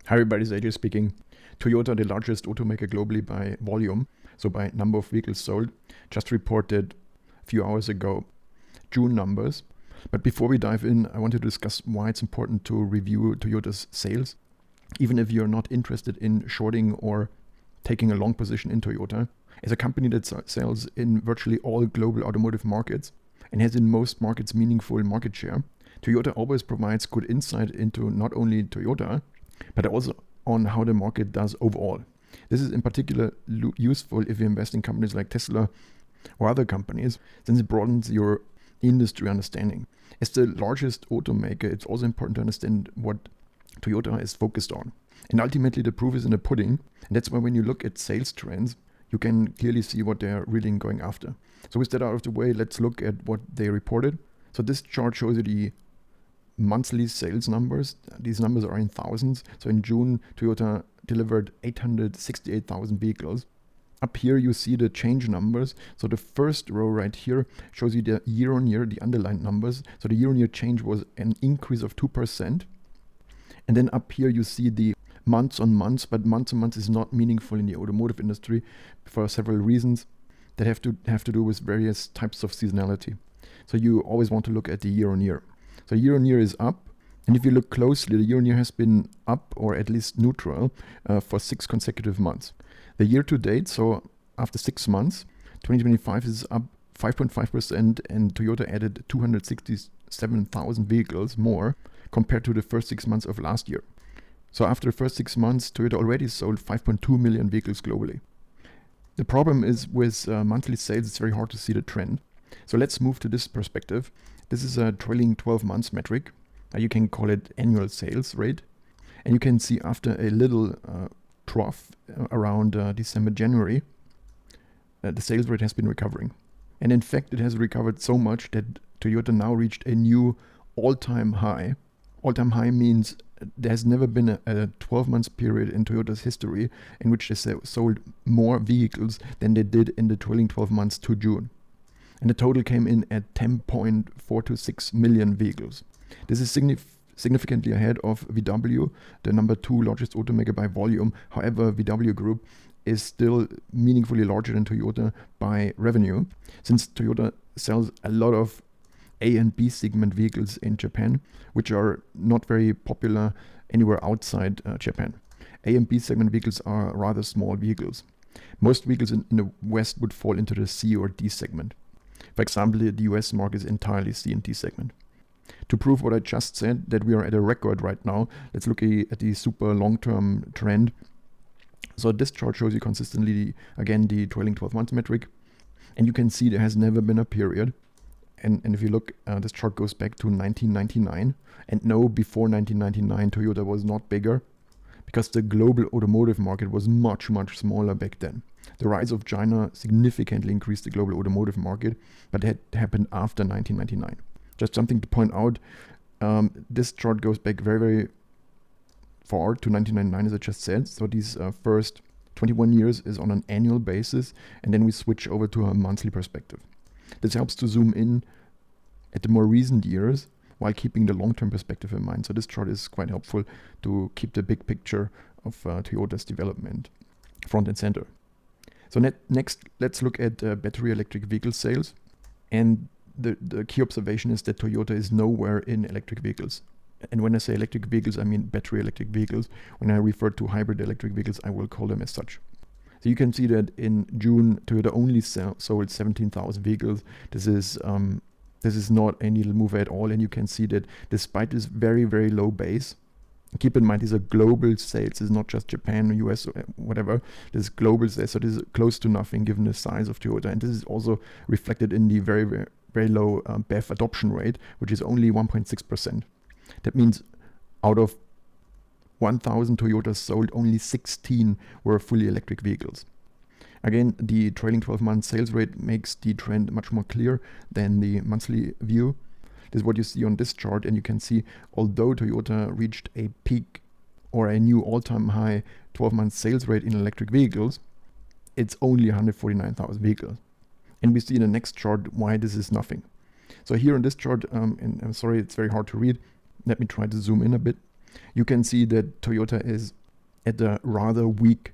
Hi everybody, it's AJ speaking. Toyota, the largest automaker globally by volume, so by number of vehicles sold, just reported a few hours ago June numbers. But before we dive in, I want to discuss why it's important to review Toyota's sales, even if you're not interested in shorting or taking a long position in Toyota. As a company that sells in virtually all global automotive markets and has in most markets meaningful market share, Toyota always provides good insight into not only Toyota, but also on how the market does overall. This is in particular useful if you invest in companies like Tesla or other companies, since it broadens your industry understanding. As the largest automaker, it's also important to understand what Toyota is focused on. And ultimately the proof is in the pudding, and that's why when you look at sales trends, you can clearly see what they're really going after. So with that out of the way, let's look at what they reported. So this chart shows you the monthly sales numbers. These numbers are in thousands. So in June, Toyota delivered 868,000 vehicles. Up here you see the change numbers. So the first row right here shows you the year-on-year, the underlined numbers. So the year-on-year change was an increase of 2%. And then up here you see the months on months, but months on months is not meaningful in the automotive industry for several reasons that have to do with various types of seasonality. So you always want to look at the year-on-year. So year-on-year is up, and if you look closely, the year-on-year has been up or at least neutral for 6 consecutive months. The year-to-date, so after 6 months, 2025 is up 5.5%, and Toyota added 267,000 vehicles more compared to the first 6 months of last year. So after the first 6 months, Toyota already sold 5.2 million vehicles globally. The problem is with monthly sales, it's very hard to see the trend. So let's move to this perspective. This is a trailing 12 months metric. You can call it annual sales rate. And you can see after a little trough around December, January, the sales rate has been recovering. And in fact, it has recovered so much that Toyota now reached a new all-time high. All-time high means there has never been a 12 months period in Toyota's history in which they sold more vehicles than they did in the trailing 12 months to June. And the total came in at 10.426 million vehicles. This is significantly ahead of VW, the number 2 largest automaker by volume. However, VW Group is still meaningfully larger than Toyota by revenue, since Toyota sells a lot of A and B segment vehicles in Japan, which are not very popular anywhere outside Japan. A and B segment vehicles are rather small vehicles. Most vehicles in the West would fall into the C or D segment. For example, the US market is entirely C and D segment. To prove what I just said, that we are at a record right now, let's look at the super long-term trend. So this chart shows you consistently, again, the trailing 12 months metric. And you can see there has never been a period. And if you look, this chart goes back to 1999. And no, before 1999, Toyota was not bigger, because the global automotive market was much, much smaller back then. The rise of China significantly increased the global automotive market, but that happened after 1999. Just something to point out, this chart goes back very, very far to 1999, as I just said. So these first 21 years is on an annual basis, and then we switch over to a monthly perspective. This helps to zoom in at the more recent years while keeping the long-term perspective in mind. So this chart is quite helpful to keep the big picture of Toyota's development front and center. So next, let's look at battery electric vehicle sales. And the key observation is that Toyota is nowhere in electric vehicles. And when I say electric vehicles, I mean battery electric vehicles. When I refer to hybrid electric vehicles, I will call them as such. So you can see that in June, Toyota only sold 17,000 vehicles. This is not a needle mover at all. And you can see that despite this very, very low base, keep in mind, these are global sales. This is not just Japan or US or whatever. This is global sales. So this is close to nothing given the size of Toyota. And this is also reflected in the very, very, very low BEV adoption rate, which is only 1.6%. That means out of 1,000 Toyotas sold, only 16 were fully electric vehicles. Again, the trailing 12-month sales rate makes the trend much more clear than the monthly view. This is what you see on this chart, and you can see, although Toyota reached a peak or a new all-time high 12-month sales rate in electric vehicles, it's only 149,000 vehicles. And we see in the next chart why this is nothing. So here on this chart, and I'm sorry, it's very hard to read. Let me try to zoom in a bit. you can see that Toyota is at a rather weak,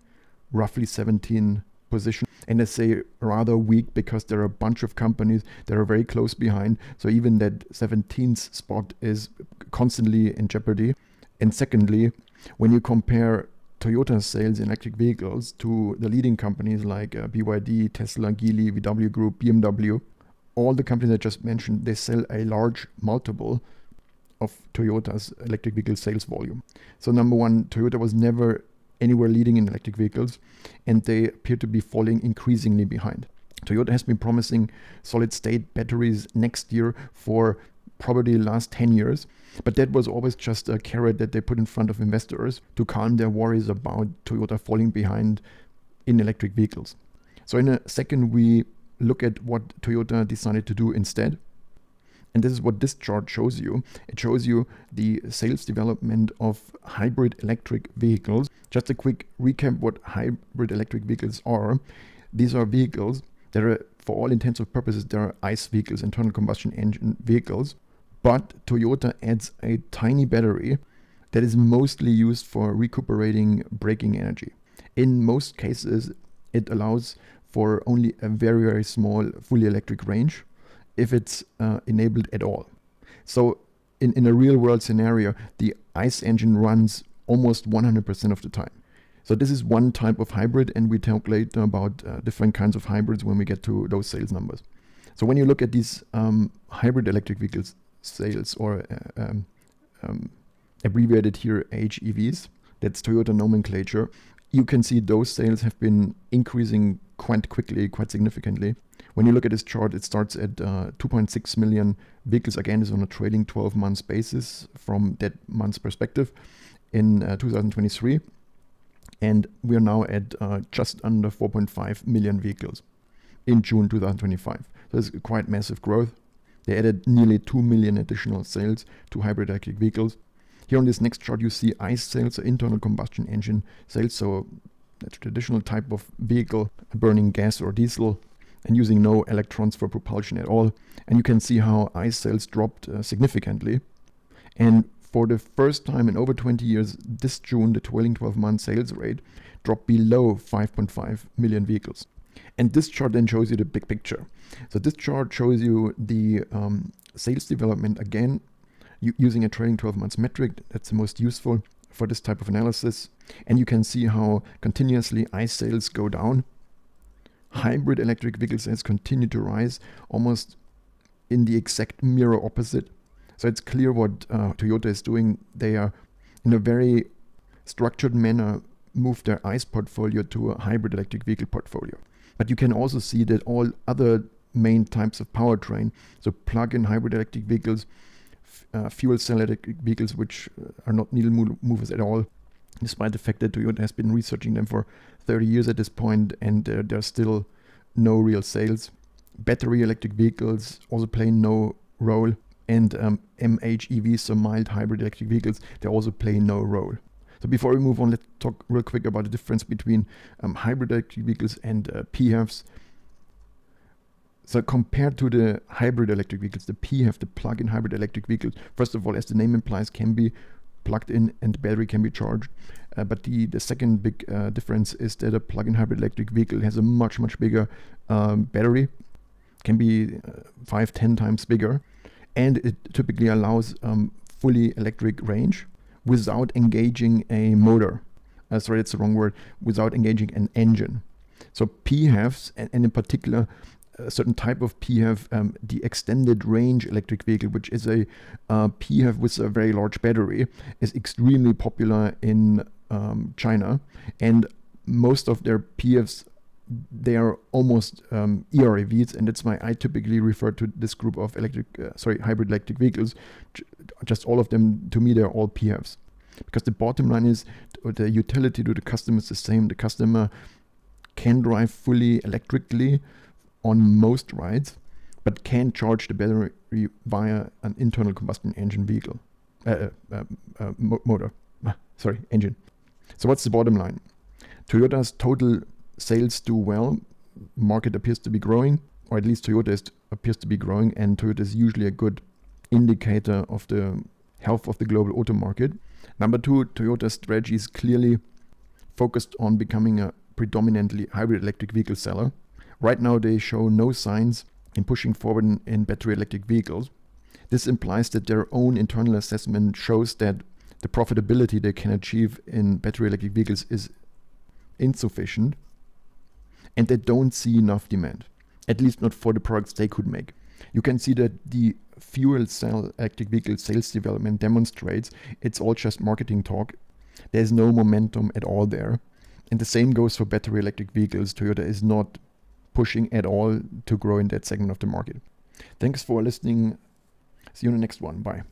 roughly 17 position. And I say rather weak because there are a bunch of companies that are very close behind. So even that 17th spot is constantly in jeopardy. And secondly, when you compare Toyota's sales in electric vehicles to the leading companies like BYD, Tesla, Geely, VW Group, BMW, all the companies I just mentioned, they sell a large multiple of Toyota's electric vehicle sales volume. So number one, Toyota was never anywhere leading in electric vehicles, and they appear to be falling increasingly behind. Toyota has been promising solid-state batteries next year for probably the last 10 years, but that was always just a carrot that they put in front of investors to calm their worries about Toyota falling behind in electric vehicles. So in a second, we look at what Toyota decided to do instead. And this is what this chart shows you. It shows you the sales development of hybrid electric vehicles. Just a quick recap what hybrid electric vehicles are. These are vehicles that are, for all intents and purposes, they are ICE vehicles, internal combustion engine vehicles. But Toyota adds a tiny battery that is mostly used for recuperating braking energy. In most cases, it allows for only a very, very small fully electric range, if it's enabled at all. So in a real world scenario, the ICE engine runs almost 100% of the time. So this is one type of hybrid, and we talk later about different kinds of hybrids when we get to those sales numbers. So when you look at these hybrid electric vehicles sales, or abbreviated here HEVs, that's Toyota nomenclature, you can see those sales have been increasing quite quickly, quite significantly. When you look at this chart, it starts at 2.6 million vehicles. Again, is on a trailing 12 months basis from that month's perspective in 2023. And we are now at just under 4.5 million vehicles in June 2025. So it's quite massive growth. They added nearly 2 million additional sales to hybrid electric vehicles. Here on this next chart, you see ICE sales, so internal combustion engine sales, so a traditional type of vehicle burning gas or diesel and using no electrons for propulsion at all. And you can see how ICE sales dropped significantly. And for the first time in over 20 years, this June, the trailing 12-month sales rate dropped below 5.5 million vehicles. And this chart then shows you the big picture. So this chart shows you the sales development again, using a trailing 12 months metric. That's the most useful for this type of analysis. And you can see how continuously ICE sales go down. Hybrid electric vehicle sales continue to rise, almost in the exact mirror opposite. So it's clear what Toyota is doing. They are, in a very structured manner, move their ICE portfolio to a hybrid electric vehicle portfolio. But you can also see that all other main types of powertrain, so plug-in hybrid electric vehicles, fuel cell electric vehicles, which are not needle movers at all, despite the fact that Toyota has been researching them for 30 years at this point, and there's still no real sales. Battery electric vehicles also play no role, and MHEVs, so mild hybrid electric vehicles, they also play no role. So before we move on, let's talk real quick about the difference between hybrid electric vehicles and PHEVs. So compared to the hybrid electric vehicles, the PHEV, the plug-in hybrid electric vehicles, first of all, as the name implies, can be plugged in and the battery can be charged. But the second big difference is that a plug-in hybrid electric vehicle has a much, much bigger battery, can be 5-10 times bigger, and it typically allows fully electric range without engaging a motor. Sorry, that's the wrong word. Without engaging an engine. So PHEVs, and in particular, a certain type of PHEV, the extended range electric vehicle, which is a PHEV with a very large battery, is extremely popular in China. And most of their PHEVs, they are almost EREVs, and that's why I typically refer to this group of hybrid electric vehicles. Just all of them, to me, they're all PHEVs. Because the bottom line is, the utility to the customer is the same. The customer can drive fully electrically on most rides, but can charge the battery via an internal combustion engine vehicle, engine. So what's the bottom line? Toyota's total sales do well. Market appears to be growing, or at least Toyota appears to be growing, and Toyota is usually a good indicator of the health of the global auto market. Number two, Toyota's strategy is clearly focused on becoming a predominantly hybrid electric vehicle seller. Right now, they show no signs in pushing forward in battery electric vehicles. This implies that their own internal assessment shows that the profitability they can achieve in battery electric vehicles is insufficient, and they don't see enough demand, at least not for the products they could make. You can see that the fuel cell electric vehicle sales development demonstrates it's all just marketing talk. There's no momentum at all there. And the same goes for battery electric vehicles. Toyota is not pushing at all to grow in that segment of the market. Thanks for listening. See you in the next one. Bye.